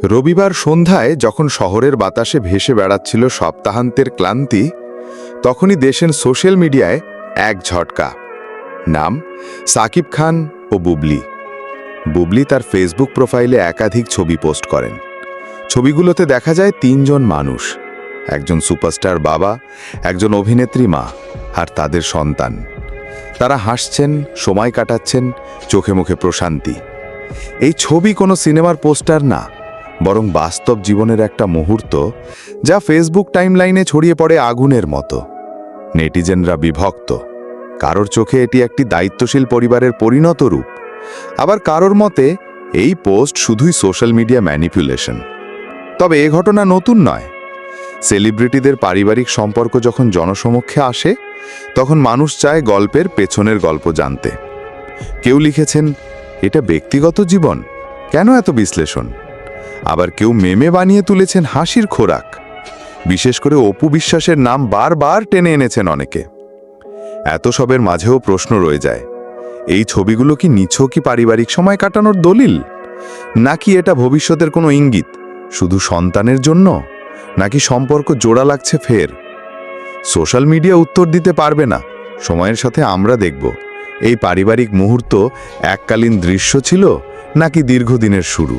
রবিবার সন্ধ্যায় যখন শহরের বাতাসে ভেসে বেড়াচ্ছিল সপ্তাহান্তের ক্লান্তি, তখনই দেশের সোশ্যাল মিডিয়ায় এক ঝটকা। নাম সাকিব খান ও বুবলি। বুবলি তার ফেসবুক প্রোফাইলে একাধিক ছবি পোস্ট করেন। ছবিগুলোতে দেখা যায় তিনজন মানুষ, একজন সুপারস্টার বাবা, একজন অভিনেত্রী মা আর তাদের সন্তান। তারা হাসছেন, সময় কাটাচ্ছেন, চোখে মুখে প্রশান্তি। এই ছবি কোনো সিনেমার পোস্টার না, বরং বাস্তব জীবনের একটা মুহূর্ত, যা ফেসবুক টাইমলাইনে ছড়িয়ে পড়ে আগুনের মতো। নেটিজেনরা বিভক্ত। কারোর চোখে এটি একটি দায়িত্বশীল পরিবারের পরিণত রূপ, আবার কারোর মতে এই পোস্ট শুধুই সোশ্যাল মিডিয়া ম্যানিপুলেশন। তবে এ ঘটনা নতুন নয়। সেলিব্রিটিদের পারিবারিক সম্পর্ক যখন জনসমক্ষে আসে, তখন মানুষ চায় গল্পের পেছনের গল্প জানতে। কেউ লিখেছেন, এটা ব্যক্তিগত জীবন, কেন এত বিশ্লেষণ? আবার কেউ মেমে বানিয়ে তুলেছেন হাসির খোরাক। বিশেষ করে অপু বিশ্বাসের নাম বারবার টেনে এনেছেন অনেকে। এত সবের মাঝেও প্রশ্ন রয়ে যায়, এই ছবিগুলো কি নিছকই পারিবারিক সময় কাটানোর দলিল, নাকি এটা ভবিষ্যতের কোনো ইঙ্গিত, শুধু সন্তানের জন্য, নাকি সম্পর্ক জোড়া লাগছে ফের? সোশ্যাল মিডিয়া উত্তর দিতে পারবে না। সময়ের সাথে আমরা দেখব এই পারিবারিক মুহূর্ত এককালীন দৃশ্য ছিল নাকি দীর্ঘদিনের শুরু।